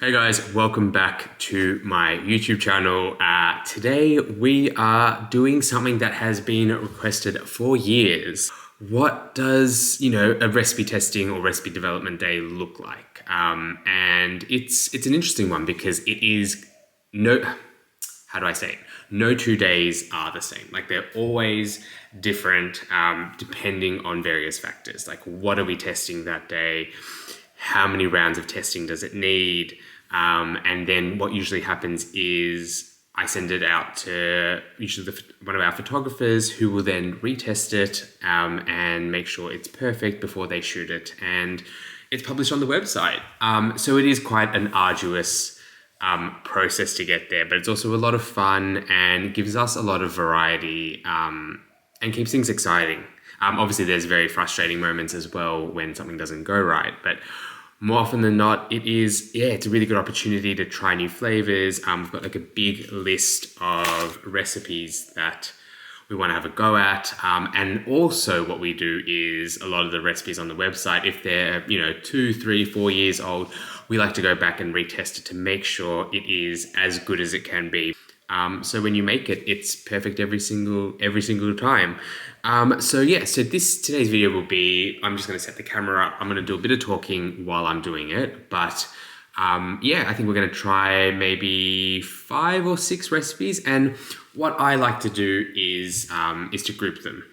Hey guys, welcome back to my YouTube channel. Today we are doing something that has been requested for years. What does, a recipe testing or recipe development day look like? And it's an interesting one because it is how do I say it? No 2 days are the same. Like they're always different depending on various factors. Like what are we testing that day? How many rounds of testing does it need? And then what usually happens is I send it out to usually one of our photographers who will then retest it and make sure it's perfect before they shoot it. And it's published on the website. So it is quite an arduous process to get there, but it's also a lot of fun and gives us a lot of variety and keeps things exciting. Obviously, there's very frustrating moments as well when something doesn't go right, but more often than not, it's a really good opportunity to try new flavors. We've got like a big list of recipes that we want to have a go at. And also what we do is a lot of the recipes on the website, if they're, 2, 3, 4 years old, we like to go back and retest it to make sure it is as good as it can be. So when you make it, it's perfect every single time. So today's video will be, I'm just going to set the camera up. I'm going to do a bit of talking while I'm doing it, but I think we're going to try maybe 5 or 6 recipes. And what I like to do is to group them.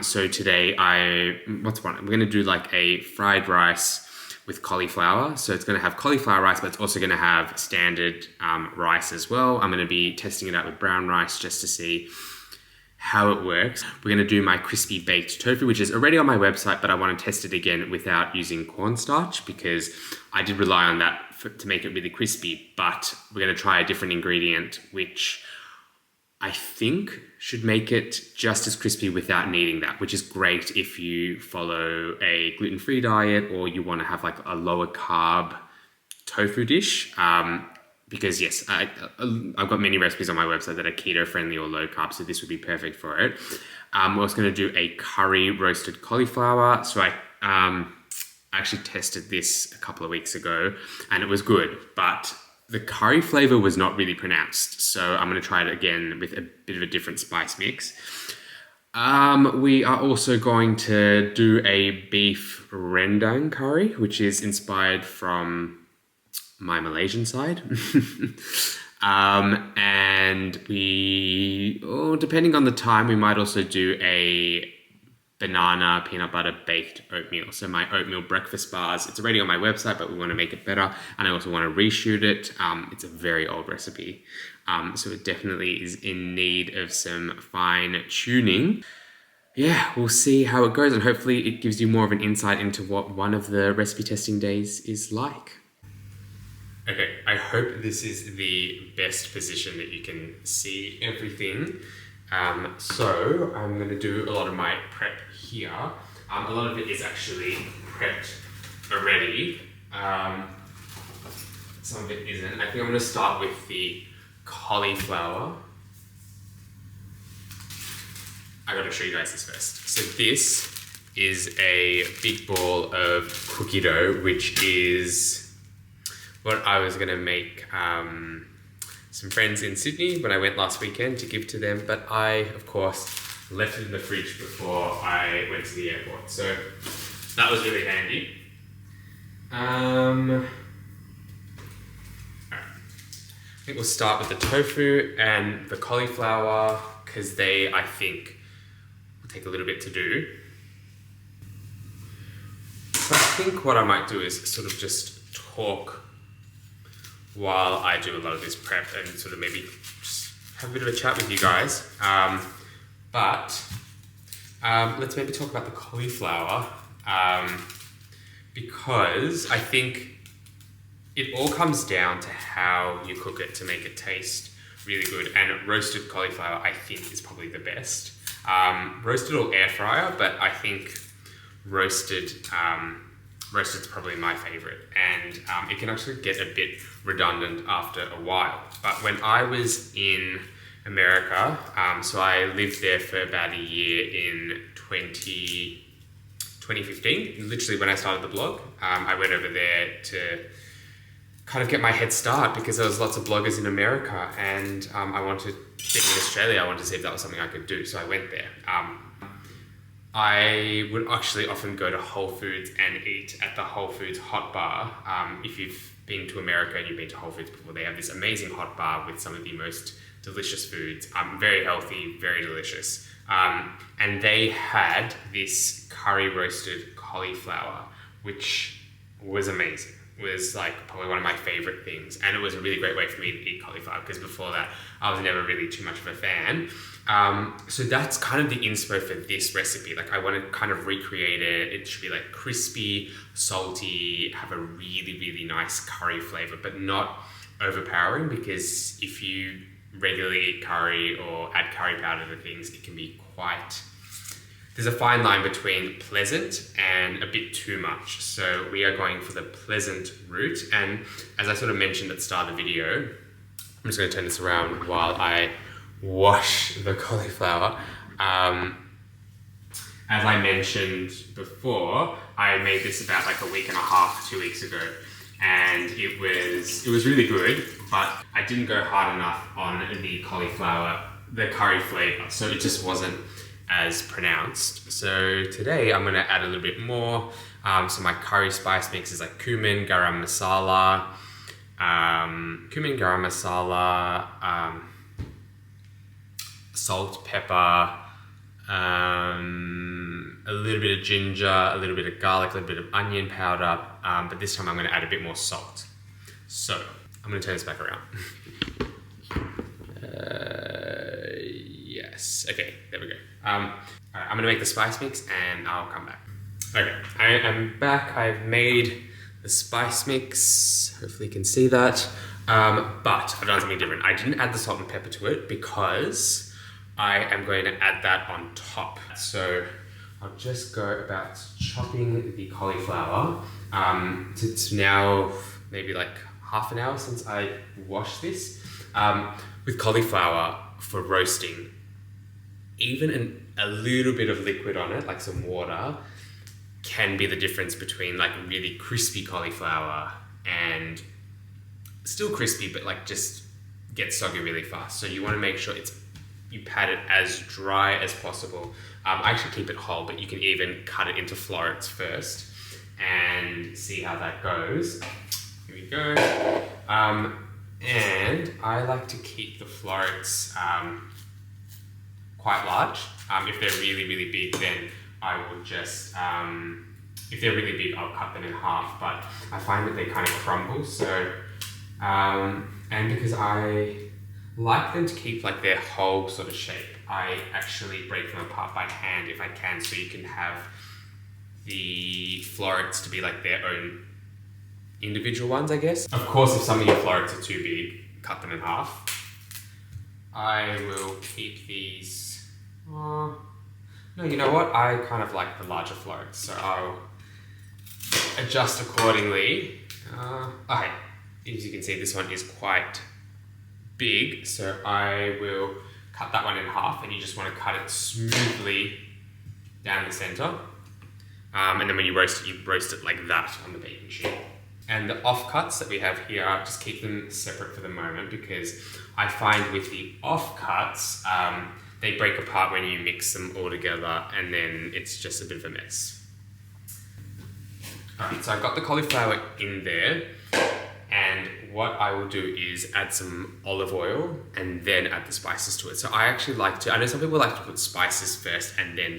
So today we're going to do like a fried rice with cauliflower. So it's going to have cauliflower rice, but it's also going to have standard rice as well. I'm going to be testing it out with brown rice just to see how it works. We're going to do my crispy baked tofu, which is already on my website, but I want to test it again without using cornstarch because I did rely on that to make it really crispy, but we're going to try a different ingredient, which I think should make it just as crispy without needing that, which is great if you follow a gluten-free diet or you want to have like a lower carb tofu dish. Because yes, I've got many recipes on my website that are keto friendly or low carb, so this would be perfect for it. We're also going to do a curry roasted cauliflower. So I actually tested this a couple of weeks ago and it was good, but the curry flavor was not really pronounced. So I'm going to try it again with a bit of a different spice mix. We are also going to do a beef rendang curry, which is inspired from my Malaysian side. And depending on the time, we might also do a banana peanut butter baked oatmeal. So my oatmeal breakfast bars, it's already on my website, but we want to make it better. And I also want to reshoot it. It's a very old recipe. So it definitely is in need of some fine tuning. Yeah, we'll see how it goes. And hopefully it gives you more of an insight into what one of the recipe testing days is like. Okay, I hope this is the best position that you can see everything. So I'm going to do a lot of my prep here. A lot of it is actually prepped already. Some of it isn't. I think I'm going to start with the cauliflower. I got to show you guys this first. So this is a big ball of cookie dough, which is what I was going to make some friends in Sydney when I went last weekend to give to them, but I, of course, left it in the fridge before I went to the airport. So that was really handy. Alright. I think we'll start with the tofu and the cauliflower because they, I think, will take a little bit to do. But I think what I might do is sort of just talk while I do a lot of this prep and sort of maybe just have a bit of a chat with you guys. But let's maybe talk about the cauliflower because I think it all comes down to how you cook it to make it taste really good. And roasted cauliflower, I think, is probably the best. Roasted or air fryer, but I think roasted's probably my favorite, and it can actually get a bit redundant after a while. But when I was in America, so I lived there for about a year in 2015, literally when I started the blog. I went over there to kind of get my head start, because there was lots of bloggers in America, and I wanted, being in Australia, I wanted to see if that was something I could do. So I went there. I would actually often go to Whole Foods and eat at the Whole Foods hot bar. If you've been to America and you've been to Whole Foods before, they have this amazing hot bar with some of the most delicious foods. Very healthy, very delicious. And they had this curry roasted cauliflower, which was amazing. It was like probably one of my favorite things. And it was a really great way for me to eat cauliflower, because before that, I was never really too much of a fan. So that's kind of the inspo for this recipe. Like, I want to kind of recreate it. It should be like crispy, salty, have a really, really nice curry flavor, but not overpowering, because if you regularly eat curry or add curry powder to things, it can be quite... There's a fine line between pleasant and a bit too much. So we are going for the pleasant route. And as I sort of mentioned at the start of the video, I'm just going to turn this around while I wash the cauliflower. As I mentioned before, I made this about like a week and a half, 2 weeks ago, and it was really good, but I didn't go hard enough on the cauliflower, the curry flavor, so it just wasn't as pronounced. So today I'm going to add a little bit more. So my curry spice mix is like cumin, garam masala, salt, pepper, a little bit of ginger, a little bit of garlic, a little bit of onion powder, but this time I'm going to add a bit more salt. So I'm going to turn this back around. Yes, okay, there we go. Alright, I'm going to make the spice mix and I'll come back. Okay, I am back. I've made the spice mix. Hopefully you can see that. But I've done something different. I didn't add the salt and pepper to it because I am going to add that on top. So I'll just go about chopping the cauliflower. It's now maybe like half an hour since I washed this. With cauliflower, for roasting, even a little bit of liquid on it, like some water, can be the difference between like really crispy cauliflower and still crispy, but like just gets soggy really fast. So you want to make sure you pat it as dry as possible. I actually keep it whole, but you can even cut it into florets first and see how that goes. Here we go. And I like to keep the florets quite large. If they're really, really big, then I will just, if they're really big, I'll cut them in half, but I find that they kind of crumble. So, and because I like them to keep like their whole sort of shape, I actually break them apart by hand if I can, so you can have the florets to be like their own individual ones, I guess. Of course, if some of your florets are too big, cut them in half. I will keep these, no, you know what? I kind of like the larger florets, so I'll adjust accordingly. Okay, as you can see, this one is quite big, so I will cut that one in half, and you just want to cut it smoothly down the center. And then when you roast it like that on the baking sheet. And the offcuts that we have here, I'll just keep them separate for the moment, because I find with the offcuts, they break apart when you mix them all together, and then it's just a bit of a mess. Alright, so I've got the cauliflower in there, and what I will do is add some olive oil and then add the spices to it. So I actually like to, I know some people like to put spices first and then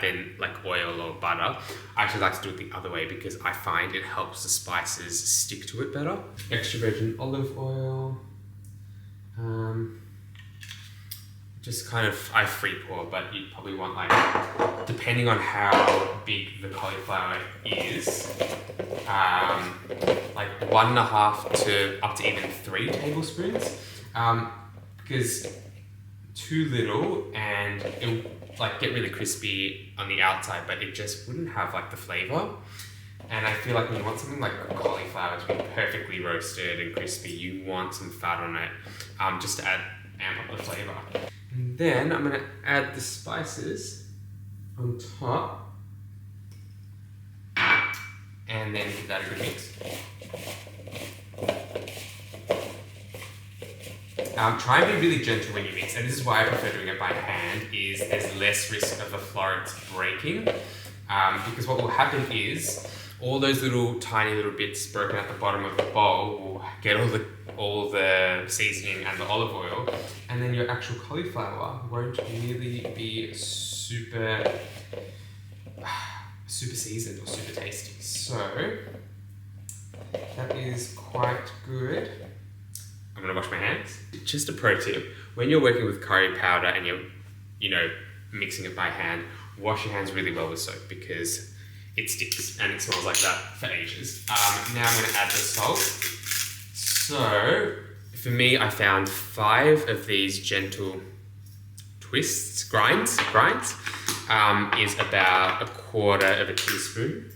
then like oil or butter. I actually like to do it the other way, because I find it helps the spices stick to it better. Extra virgin olive oil. Just kind of, I free pour, but you probably want like, depending on how big the cauliflower is, like 1.5 to up to even 3 tablespoons, because too little and it'll like get really crispy on the outside, but it just wouldn't have like the flavor. And I feel like when you want something like cauliflower to be perfectly roasted and crispy, you want some fat on it, just to amp up the flavor. And then I'm going to add the spices on top, and then give that a good mix. Try and be really gentle when you mix, and this is why I prefer doing it by hand, is there's less risk of the florets breaking, because what will happen is all those little tiny little bits broken at the bottom of the bowl will get all the seasoning and the olive oil, and then your actual cauliflower won't really be super seasoned or super tasty. So that is quite good. I'm gonna wash my hands. Just a pro tip, when you're working with curry powder and you're mixing it by hand, wash your hands really well with soap because it sticks and it smells like that for ages. Now I'm gonna add the salt. So for me, I found 5 of these gentle grinds, is about 1/4 teaspoon.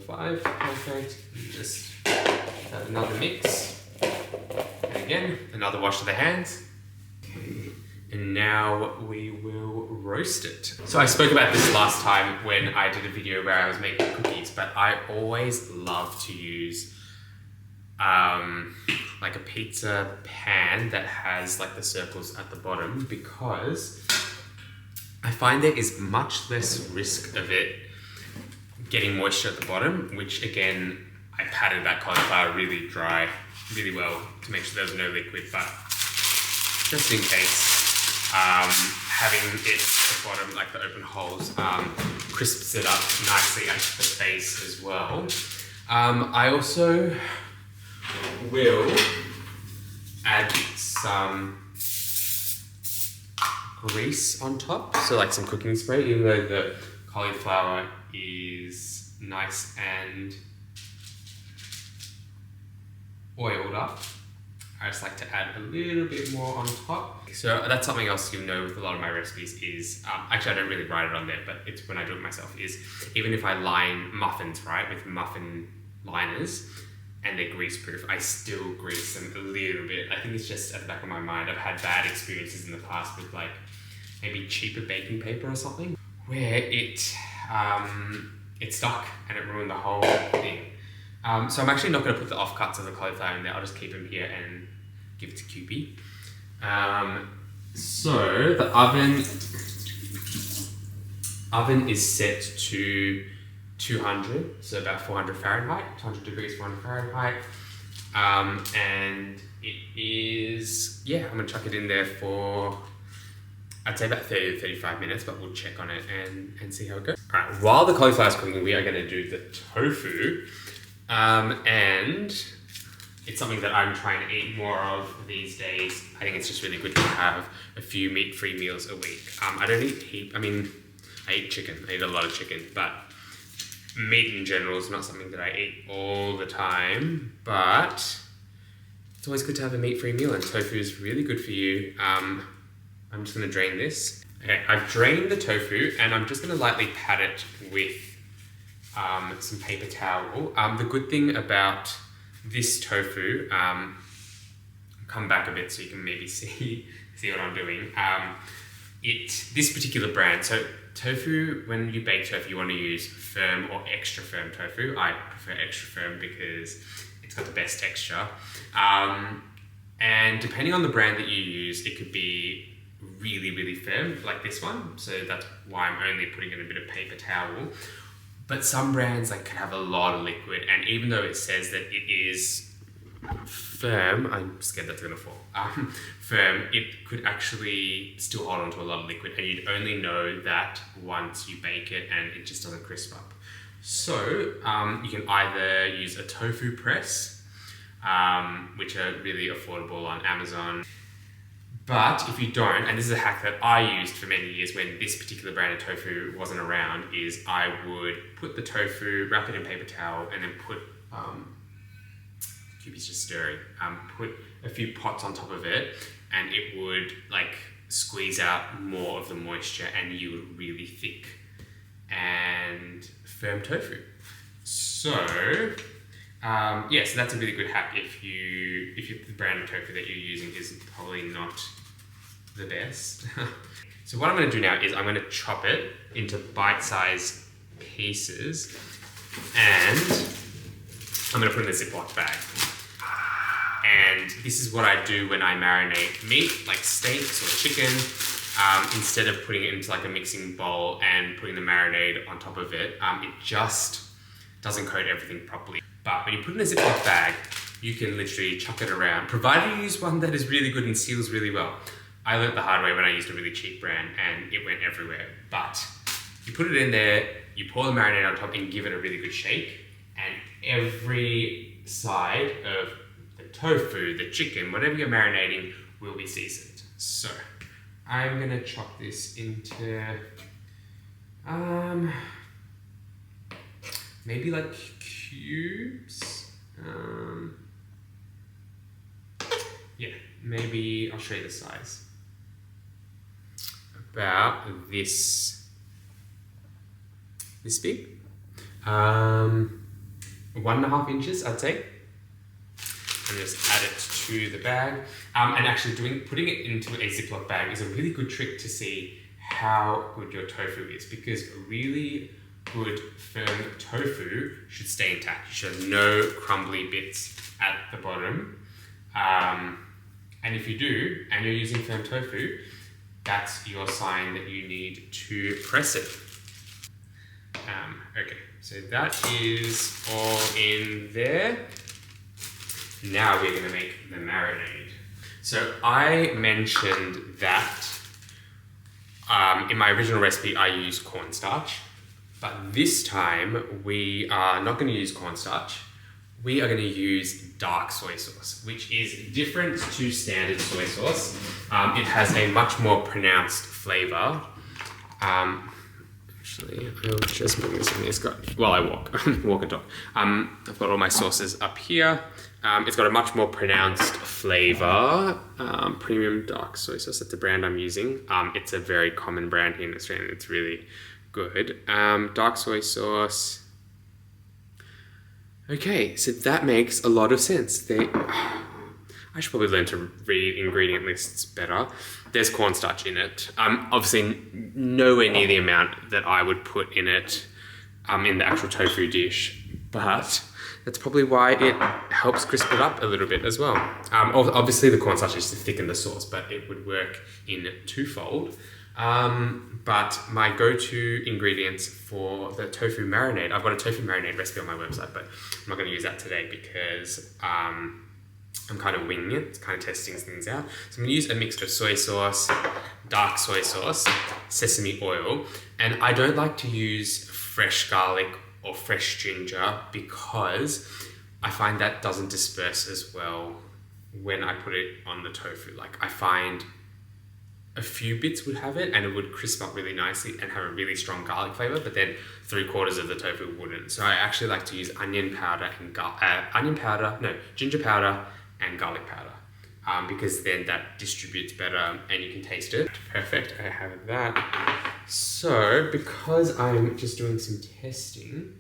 5, perfect. Just add another mix. And again, another wash of the hands. Okay. And now we will roast it. So I spoke about this last time when I did a video where I was making cookies, but I always love to use like a pizza pan that has like the circles at the bottom, because I find there is much less risk of it getting moisture at the bottom, which again, I patted that cauliflower really dry, really well to make sure there was no liquid, but just in case, having it at the bottom, like the open holes, crisps it up nicely at the base as well. I also will add some grease on top, so like some cooking spray, even though the cauliflower is nice and oiled up. I just like to add a little bit more on top. So that's something else you'll know with a lot of my recipes is, actually I don't really write it on there, but it's when I do it myself, is even if I line muffins, right, with muffin liners and they're grease proof, I still grease them a little bit. I think it's just at the back of my mind. I've had bad experiences in the past with like maybe cheaper baking paper or something, where it stuck and it ruined the whole thing. So I'm actually not going to put the offcuts of the cauliflower in there. I'll just keep them here and give it to Cupid. So the oven is set to 200, so about 400 Fahrenheit, 200 degrees, 400 Fahrenheit. And it is, yeah, I'm going to chuck it in there for, I'd say about 30 to 35 minutes, but we'll check on it and see how it goes. All right, while the cauliflower is cooking, we are going to do the tofu. And it's something that I'm trying to eat more of these days. I think it's just really good to have a few meat-free meals a week. I don't eat I eat chicken. I eat a lot of chicken, but meat in general is not something that I eat all the time, but it's always good to have a meat-free meal, and tofu is really good for you. I'm just gonna drain this. Okay, I've drained the tofu and I'm just gonna lightly pat it with some paper towel. The good thing about this tofu, come back a bit so you can maybe see what I'm doing. This particular brand, so tofu, when you bake tofu, you want to use firm or extra firm tofu. I prefer extra firm because it's got the best texture. And depending on the brand that you use, it could be really, really firm, like this one. So that's why I'm only putting in a bit of paper towel. But some brands can have a lot of liquid, and even though it says that it is firm, I'm scared that's gonna fall, firm, it could actually still hold on to a lot of liquid, and you'd only know that once you bake it and it just doesn't crisp up. So you can either use a tofu press, which are really affordable on Amazon. But if you don't, and this is a hack that I used for many years when this particular brand of tofu wasn't around, is I would put the tofu, wrap it in paper towel, and then put, Cupid's just stirring, put a few pots on top of it, and it would squeeze out more of the moisture, and you would really thick and firm tofu. So, yeah, so that's a really good hack if the brand of tofu that you're using is probably not the best. So what I'm going to do now is I'm going to chop it into bite-sized pieces, and I'm going to put it in a Ziploc bag. And this is what I do when I marinate meat, like steaks or chicken. Instead of putting it into like a mixing bowl and putting the marinade on top of it, it just doesn't coat everything properly. But when you put it in a Ziploc bag, you can literally chuck it around, provided you use one that is really good and seals really well. I learned the hard way when I used a really cheap brand and it went everywhere. But you put it in there, you pour the marinade on top and give it a really good shake, and every side of the tofu, the chicken, whatever you're marinating will be seasoned. So I'm gonna chop this into maybe like cubes. Yeah, maybe I'll show you the size. About this big. 1.5 inches, I'd say. And just add it to the bag. And actually putting it into a Ziploc bag is a really good trick to see how good your tofu is, because really good firm tofu should stay intact. You should have no crumbly bits at the bottom. And if you do, and you're using firm tofu, that's your sign that you need to press it. Okay, so that is all in there. Now we're gonna make the marinade. So I mentioned that in my original recipe I used cornstarch, but this time we are not gonna use cornstarch. We are gonna use dark soy sauce, which is different to standard soy sauce. It has a much more pronounced flavor. Actually, I'll just bring this in. It's got, while I walk and talk. I've got all my sauces up here. It's got a much more pronounced flavor. Premium dark soy sauce, that's the brand I'm using. It's a very common brand here in Australia. It's really good. Dark soy sauce. Okay, so that makes a lot of sense. I should probably learn to read ingredient lists better. There's cornstarch in it. Obviously nowhere near the amount that I would put in it in the actual tofu dish, but that's probably why it helps crisp it up a little bit as well. Obviously the cornstarch is to thicken the sauce, but it would work in twofold. But my go-to ingredients for the tofu marinade, I've got a tofu marinade recipe on my website, but I'm not going to use that today because I'm kind of winging it, kind of testing things out. So I'm going to use a mix of soy sauce, dark soy sauce, sesame oil, and I don't like to use fresh garlic or fresh ginger because I find that doesn't disperse as well when I put it on the tofu. Like, I find a few bits would have it and it would crisp up really nicely and have a really strong garlic flavor, but then 3/4 of the tofu wouldn't. So I actually like to use onion powder and ginger powder and garlic powder, because then that distributes better and you can taste it. Perfect, I have that. So because I'm just doing some testing,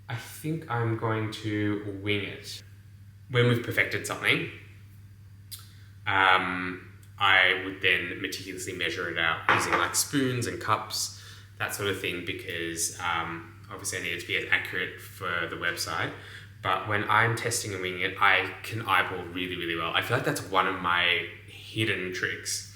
I think I'm going to wing it. When we've perfected something, I would then meticulously measure it out using like spoons and cups, that sort of thing, because obviously I need it to be as accurate for the website. But when I'm testing and winging it, I can eyeball really, really well. I feel like that's one of my hidden tricks.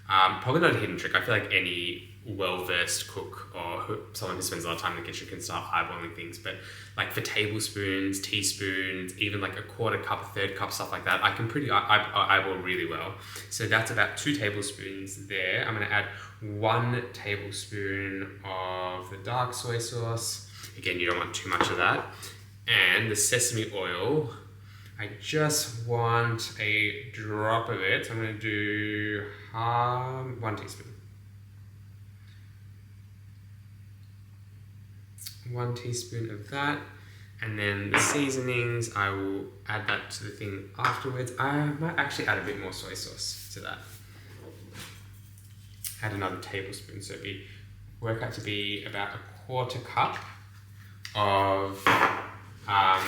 Probably not a hidden trick. I feel like any well-versed cook or someone who spends a lot of time in the kitchen can start eyeballing things. But like for tablespoons, teaspoons, even like a 1/4 cup, a 1/3 cup, stuff like that, I can eyeball really well. So that's about 2 tablespoons there. I'm going to add 1 tablespoon of the dark soy sauce. Again, you don't want too much of that. And the sesame oil, I just want a drop of it. So I'm going to do 1 teaspoon. 1 teaspoon of that. And then the seasonings, I will add that to the thing afterwards. I might actually add a bit more soy sauce to that. Add another tablespoon. So it'd work out to be about a 1/4 cup of a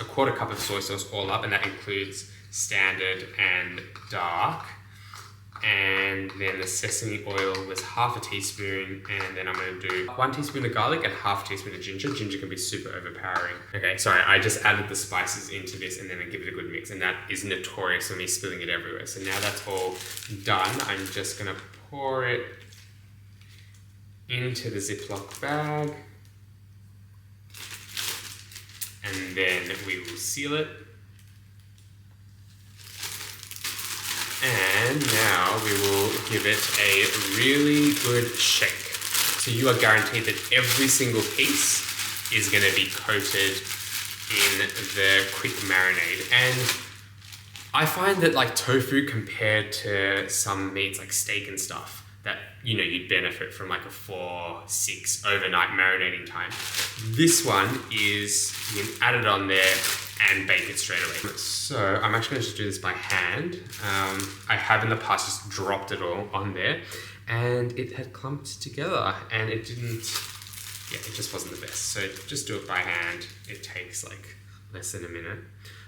1/4 cup of soy sauce all up, and that includes standard and dark. and then the sesame oil was half a teaspoon, and then I'm going to do 1 teaspoon of garlic and half a teaspoon of ginger. Ginger can be super overpowering. Okay, sorry, I just added the spices into this and then I give it a good mix, and that is notorious for me spilling it everywhere. So now that's all done, I'm just going to pour it into the Ziploc bag, and then we will seal it. And now we will give it a really good shake. So you are guaranteed that every single piece is going to be coated in the quick marinade. And I find that like tofu compared to some meats like steak and stuff, that you'd benefit from like a 4-6 overnight marinating time. This one is, you can add it on there and bake it straight away. So I'm actually going to just do this by hand. I have in the past just dropped it all on there, and it had clumped together, and it just wasn't the best. So just do it by hand. It takes like less than a minute.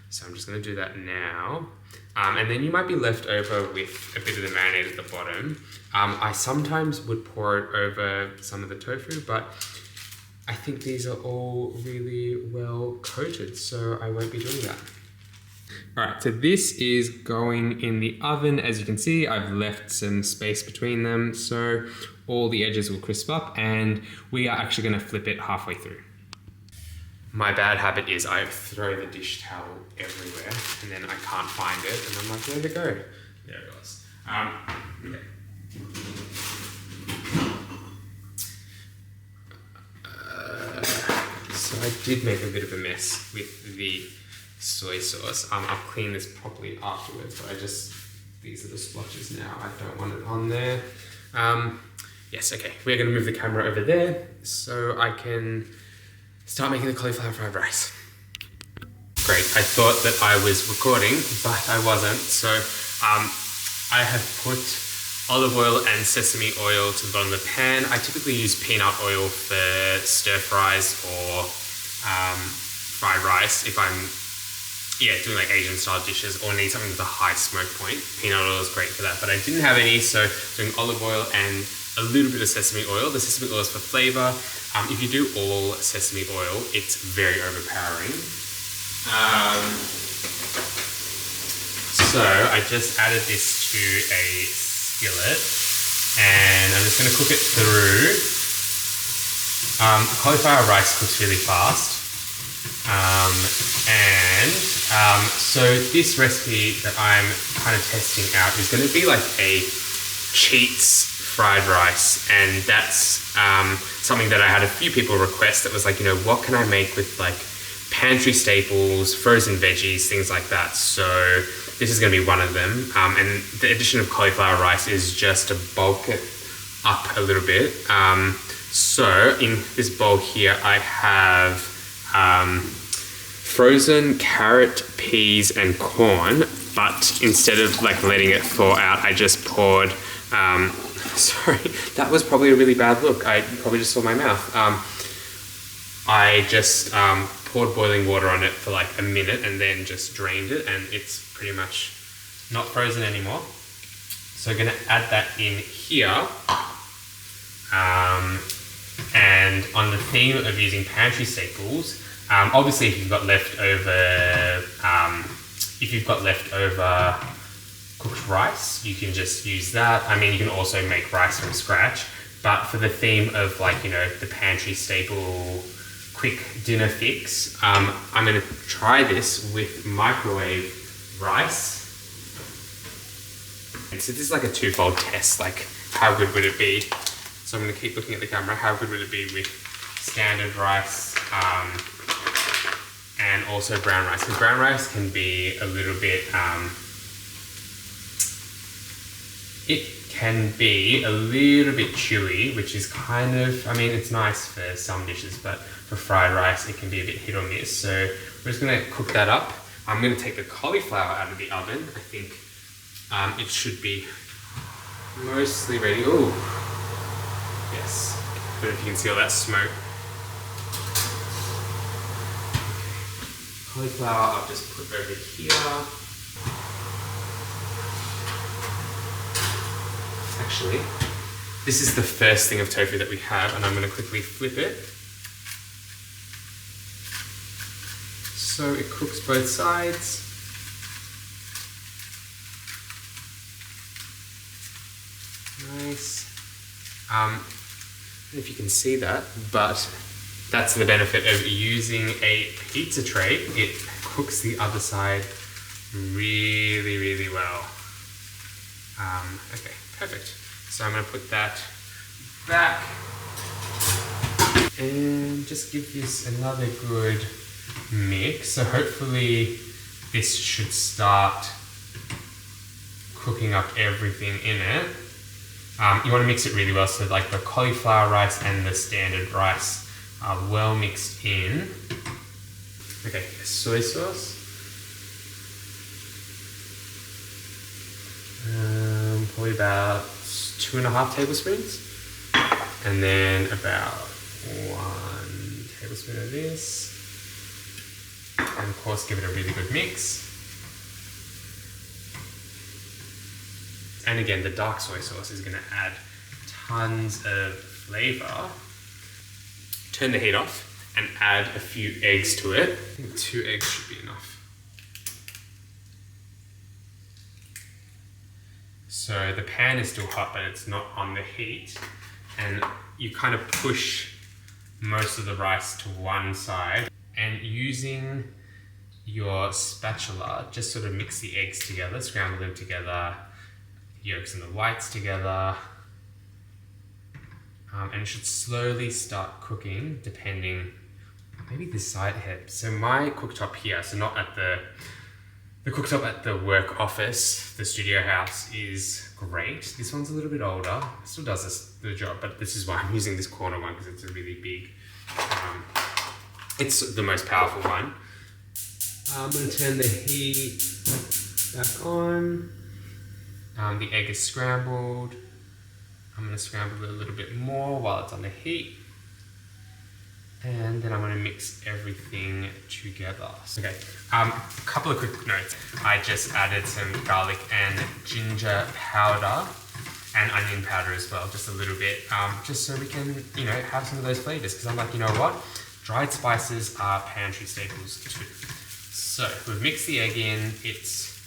So I'm just going to do that now. And then you might be left over with a bit of the marinade at the bottom. I sometimes would pour it over some of the tofu, but I think these are all really well coated, so I won't be doing that. All right, so this is going in the oven. As you can see, I've left some space between them, so all the edges will crisp up, and we are actually gonna flip it halfway through. My bad habit is I throw the dish towel everywhere, and then I can't find it, and I'm like, where'd it go? There it was. Okay. So I did make a bit of a mess with the soy sauce. I'll clean this properly afterwards, but these are the splotches now. I don't want it on there. Yes, okay, we're gonna move the camera over there so I can start making the cauliflower fried rice. Great, I thought that I was recording, but I wasn't. So I have put olive oil and sesame oil to the bottom of the pan. I typically use peanut oil for stir fries or fried rice if I'm doing like Asian style dishes or need something with a high smoke point. Peanut oil is great for that, but I didn't have any, so doing olive oil and a little bit of sesame oil. The sesame oil is for flavor. If you do all sesame oil, it's very overpowering. So I just added this to a skillet, and I'm just going to cook it through. Cauliflower rice cooks really fast, so this recipe that I'm kind of testing out is going to be like a cheats fried rice, and that's something that I had a few people request. That was like, what can I make with like pantry staples, frozen veggies, things like that. So this is going to be one of them, and the addition of cauliflower rice is just to bulk it up a little bit. So in this bowl here I have frozen carrot, peas and corn, but instead of like letting it thaw out, I just poured sorry, that was probably a really bad look. You probably just saw my mouth. I just poured boiling water on it for like a minute and then just drained it, and it's pretty much not frozen anymore. So I'm gonna add that in here. And on the theme of using pantry staples, obviously if you've got leftover cooked rice, you can just use that. I mean, you can also make rice from scratch, but for the theme of like, the pantry staple quick dinner fix, I'm gonna try this with microwave rice. And so this is like a twofold test, like how good would it be? So I'm gonna keep looking at the camera. How good would it be with standard rice and also brown rice? Because brown rice can be a little bit, it can be a little bit chewy, which is kind of, it's nice for some dishes, but for fried rice, it can be a bit hit or miss. So we're just gonna cook that up. I'm gonna take the cauliflower out of the oven. I think it should be mostly ready. Oh, yes. I don't know if you can see all that smoke. Cauliflower I'll just put over here. actually. This is the first thing of tofu that we have, and I'm going to quickly flip it. So it cooks both sides. Nice. I don't know if you can see that, but that's the benefit of using a pizza tray. It cooks the other side really, really well. Okay, perfect. So I'm going to put that back and just give this another good mix. So hopefully this should start cooking up everything in it. You want to mix it really well so like the cauliflower rice and the standard rice are well mixed in. Okay, soy sauce. Probably about 2.5 tablespoons. And then about 1 tablespoon of this. And of course, give it a really good mix. And again, the dark soy sauce is going to add tons of flavor. Turn the heat off and add a few eggs to it. I think 2 eggs should be enough. So the pan is still hot, but it's not on the heat. And you kind of push most of the rice to one side, and using your spatula, just sort of mix the eggs together, scramble them together, the yolks and the whites together. And it should slowly start cooking, depending, maybe this side here. So my cooktop here, so not at the cooktop at the work office, the studio house, is great. This one's a little bit older, it still does the job, but this is why I'm using this corner one, because it's a really big, it's the most powerful one. I'm going to turn the heat back on. The egg is scrambled. I'm going to scramble it a little bit more while it's on the heat. And then I'm going to mix everything together. Okay, a couple of quick notes. I just added some garlic and ginger powder and onion powder as well, just a little bit, just so we can, have some of those flavors. Because I'm like, you know what? Dried spices are pantry staples too. So we've mixed the egg in. It's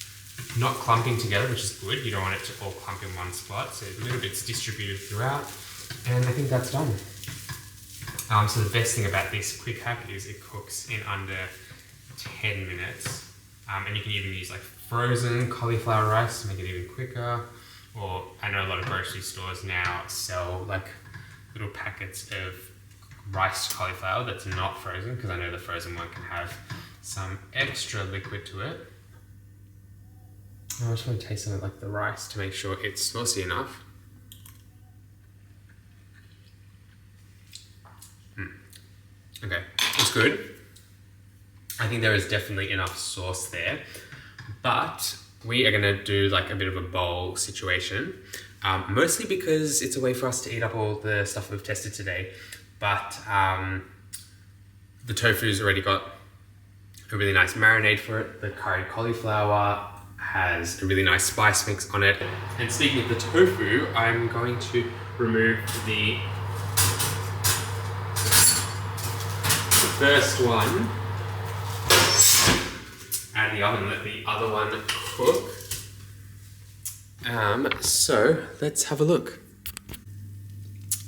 not clumping together, which is good. You don't want it to all clump in one spot, so a little bit's distributed throughout, and I think that's done. So the best thing about this quick hack is it cooks in under 10 minutes, and you can even use like frozen cauliflower rice to make it even quicker, or I know a lot of grocery stores now sell like little packets of riced cauliflower that's not frozen, because I know the frozen one can have some extra liquid to it. I just want to taste some of like the rice to make sure it's saucy enough. Okay, it's good. I think there is definitely enough sauce there, but we are gonna do like a bit of a bowl situation, mostly because it's a way for us to eat up all the stuff we've tested today, but the tofu's already got a really nice marinade for it. The curried cauliflower has a really nice spice mix on it. And speaking of the tofu, I'm going to remove the first one out of the oven, let the other one cook. So let's have a look.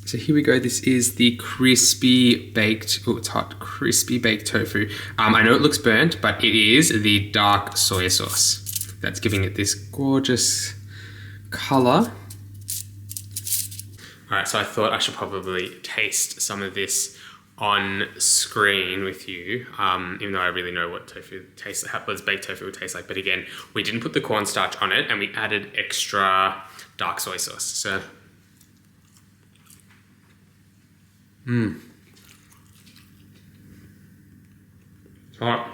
So here we go. This is the crispy baked, oh, it's hot, crispy baked tofu. I know it looks burnt, but it is the dark soy sauce that's giving it this gorgeous color. All right, so I thought I should probably taste some of this on screen with you, even though I really know what tofu tastes like, what baked tofu would taste like. But again, we didn't put the cornstarch on it, and we added extra dark soy sauce. So, hot.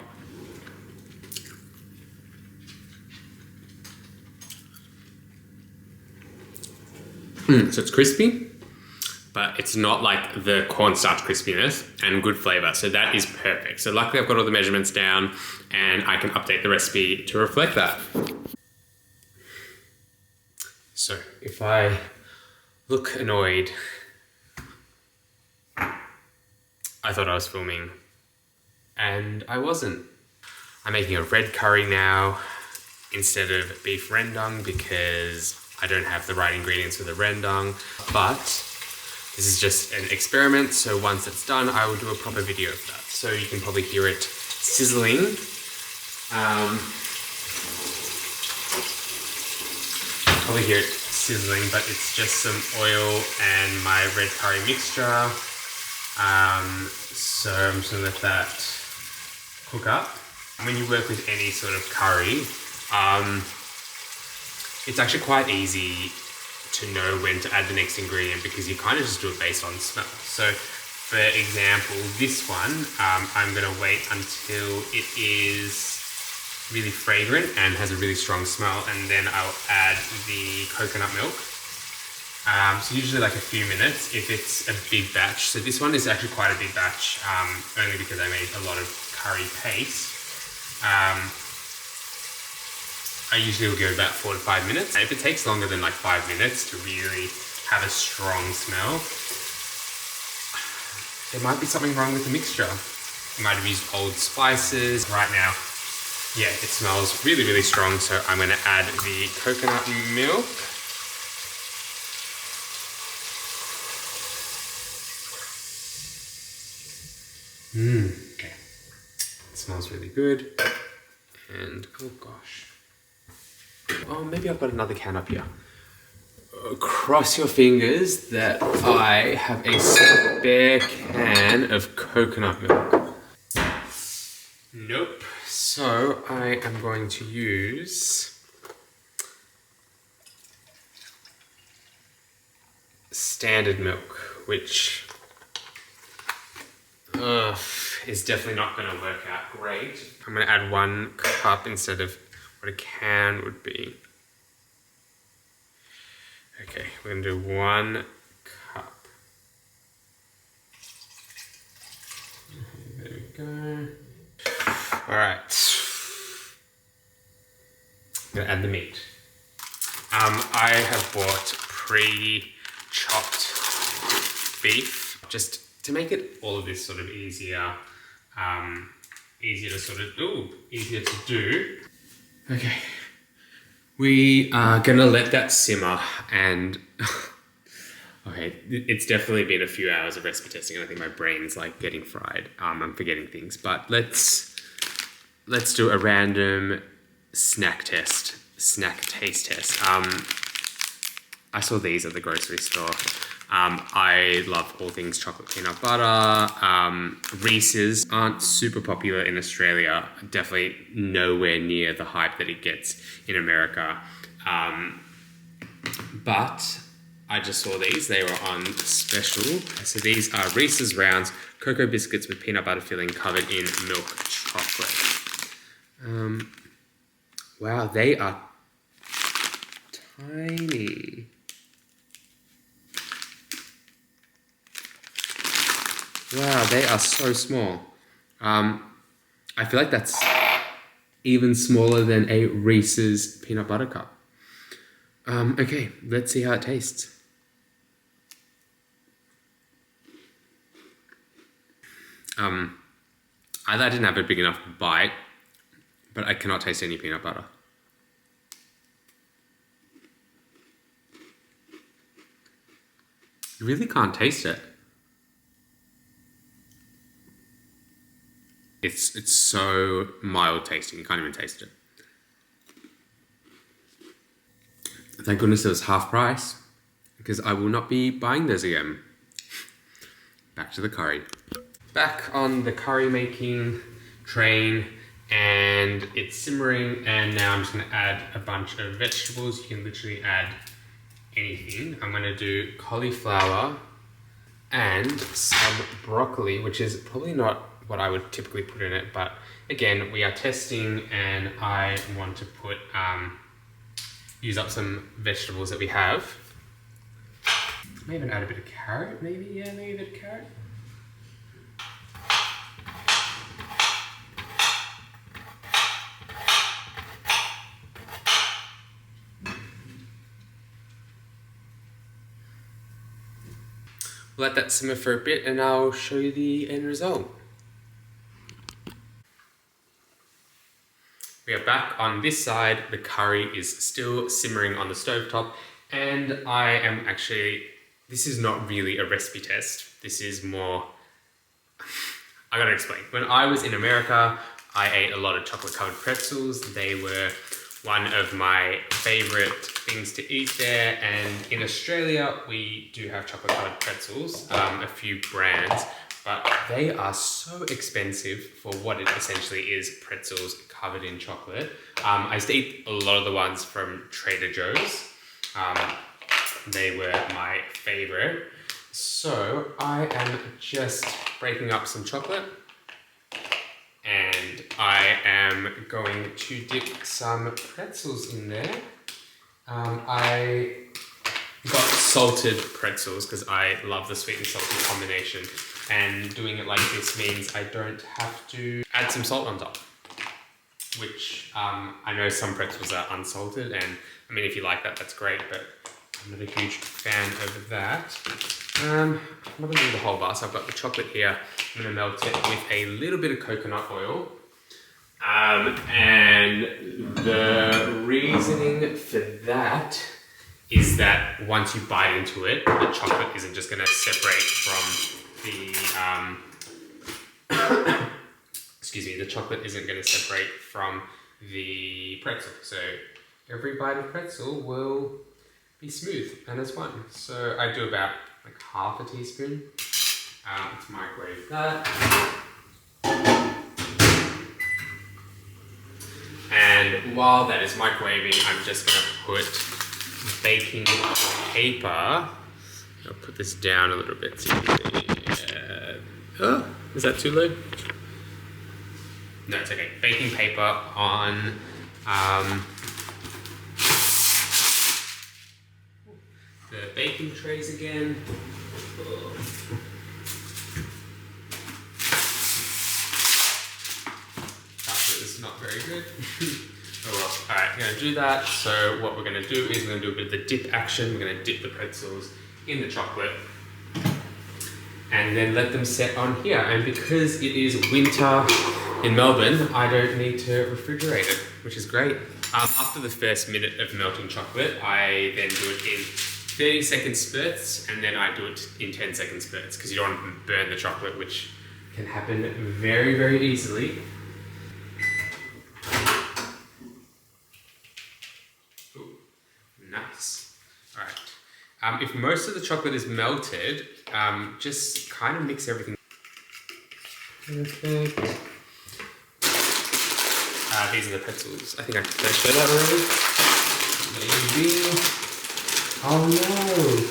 So it's crispy, but it's not like the cornstarch crispiness, and good flavor. So that is perfect. So luckily I've got all the measurements down, and I can update the recipe to reflect that. So if I look annoyed. I thought I was filming, and I wasn't. I'm making a red curry now instead of beef rendang because I don't have the right ingredients for the rendang, but this is just an experiment, so once it's done, I will do a proper video of that. So you can probably hear it sizzling. Probably hear it sizzling, but it's just some oil and my red curry mixture. So I'm just gonna let that cook up. When you work with any sort of curry, it's actually quite easy to know when to add the next ingredient because you kind of just do it based on smell. So for example, this one, I'm gonna wait until it is really fragrant and has a really strong smell, and then I'll add the coconut milk. So usually like a few minutes if it's a big batch. So this one is actually quite a big batch, only because I made a lot of curry paste. I usually will give it about 4 to 5 minutes. If it takes longer than like 5 minutes to really have a strong smell, there might be something wrong with the mixture. I might have used old spices. Right now, yeah, it smells really, really strong. So I'm gonna add the coconut milk. Okay. It smells really good. And oh gosh. Oh, maybe I've got another can up here. Cross your fingers that I have a spare can of coconut milk. Nope. So I am going to use standard milk, which is definitely not going to work out great. I'm going to add 1 cup instead of what a can would be. Okay, we're going to do 1 cup. There we go. Alright. I'm going to add the meat. I have bought pre-chopped beef, just to make it all of this sort of easier, easier to do. Okay, we are gonna let that simmer, and okay, it's definitely been a few hours of recipe testing, and I think my brain's like getting fried. I'm forgetting things, but let's do a random snack taste test. I saw these at the grocery store. I love all things chocolate peanut butter. Reese's aren't super popular in Australia. Definitely nowhere near the hype that it gets in America. But I just saw these. They were on special. So these are Reese's Rounds cocoa biscuits with peanut butter filling covered in milk chocolate. Wow, they are tiny. Wow, they are so small. I feel like that's even smaller than a Reese's peanut butter cup. Okay, let's see how it tastes. I didn't have a big enough bite, but I cannot taste any peanut butter. You really can't taste it. It's so mild tasting, you can't even taste it. Thank goodness it was half price, because I will not be buying those again. Back to the curry. Back on the curry making train, and it's simmering, and now I'm just gonna add a bunch of vegetables. You can literally add anything. I'm gonna do cauliflower and some broccoli, which is probably not what I would typically put in it, but again, we are testing, and I want to put use up some vegetables that we have. Maybe even add a bit of carrot, maybe? Yeah, maybe a bit of carrot. let that simmer for a bit and I'll show you the end result. We are back on this side. The curry is still simmering on the stovetop, and I am actually, this is not really a recipe test. This is more, I gotta explain. When I was in America, I ate a lot of chocolate covered pretzels. They were one of my favorite things to eat there, and in Australia we do have chocolate covered pretzels, a few brands, but they are so expensive for what it essentially is, pretzels covered in chocolate. I used to eat a lot of the ones from Trader Joe's. They were my favorite. So I am just breaking up some chocolate, and I am going to dip some pretzels in there. I got salted pretzels because I love the sweet and salty combination, and doing it like this means I don't have to add some salt on top, which I know some pretzels are unsalted, and I mean if you like that, that's great, but I'm not a huge fan of that. I'm not going to do the whole bar, so I've got the chocolate here. I'm going to melt it with a little bit of coconut oil. And the reasoning for that is that once you bite into it, the chocolate isn't just going to separate from the... excuse me, the chocolate isn't going to separate from the pretzel. So every bite of pretzel will be smooth and as one. So I do about like half a teaspoon. Let's microwave that. And while that is microwaving, I'm just going to put baking paper. I'll put this down a little bit. So oh, is that too low? No, it's okay. Baking paper on the baking trays again. That is not very good. Oh well. Alright, I'm going to do that. So what we're going to do is we're going to do a bit of the dip action. We're going to dip the pretzels in the chocolate and then let them set on here. And because it is winter in Melbourne, I don't need to refrigerate it, which is great. After the first minute of melting chocolate, I then do it in 30-second spurts, and then I do it in 10-second spurts because you don't want to burn the chocolate, which can happen very, very easily. Ooh, nice. All right. If most of the chocolate is melted, just kind of mix everything. Perfect. These are the pretzels. I think I can show that already. Maybe. Oh no!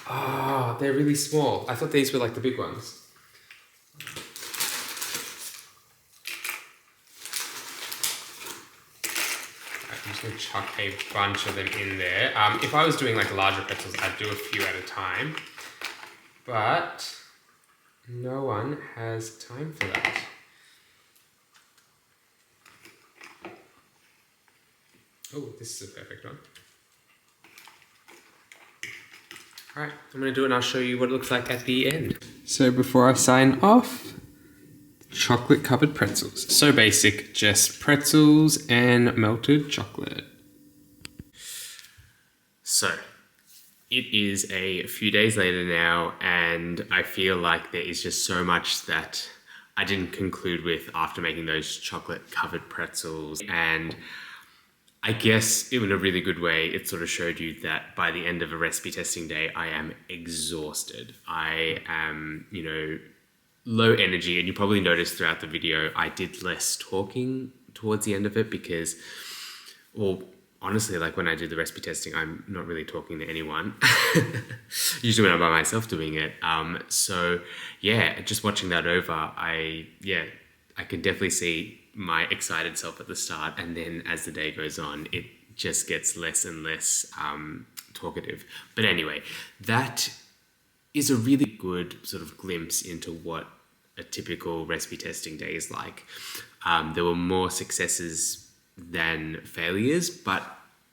Ah, they're really small. I thought these were like the big ones. I'm just gonna chuck a bunch of them in there. If I was doing like larger pretzels, I'd do a few at a time. But no one has time for that. Oh, this is a perfect one. Alright, I'm going to do it and I'll show you what it looks like at the end. So before I sign off, chocolate covered pretzels. So basic, just pretzels and melted chocolate. So, it is a few days later now, and I feel like there is just so much that I didn't conclude with after making those chocolate covered pretzels. And I guess in a really good way, it sort of showed you that by the end of a recipe testing day, I am exhausted. I am, low energy, and you probably noticed throughout the video, I did less talking towards the end of it because, well, honestly, like when I do the recipe testing, I'm not really talking to anyone. Usually when I'm by myself doing it. So yeah, just watching that over, I can definitely see my excited self at the start, and then as the day goes on, it just gets less and less talkative. But anyway, that is a really good sort of glimpse into what a typical recipe testing day is like. There were more successes than failures, but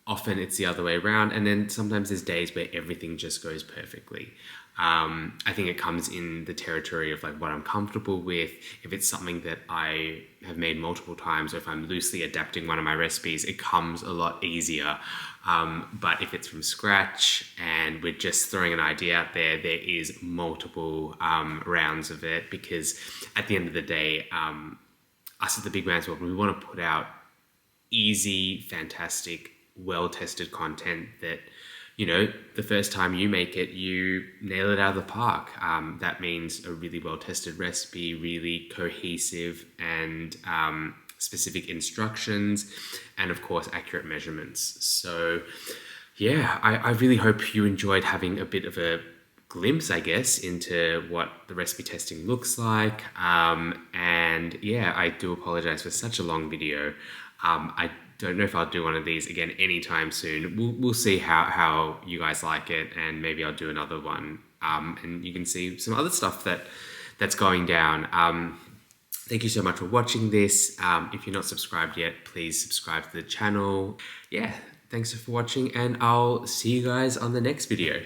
often it's the other way around, and then sometimes there's days where everything just goes perfectly. I think it comes in the territory of like what I'm comfortable with. If it's something that I have made multiple times, or if I'm loosely adapting one of my recipes, it comes a lot easier. But if it's from scratch and we're just throwing an idea out there, there is multiple rounds of it, because at the end of the day, us at the Big Man's World, we want to put out easy, fantastic, well-tested content that, you know, the first time you make it, you nail it out of the park. That means a really well-tested recipe, really cohesive and specific instructions, and of course, accurate measurements. So yeah, I really hope you enjoyed having a bit of a glimpse, I guess, into what the recipe testing looks like. And yeah, I do apologize for such a long video. I don't know if I'll do one of these again anytime soon. We'll see how you guys like it, and maybe I'll do another one. And you can see some other stuff that's going down. Thank you so much for watching this. If you're not subscribed yet, please subscribe to the channel. Yeah, thanks for watching, and I'll see you guys on the next video.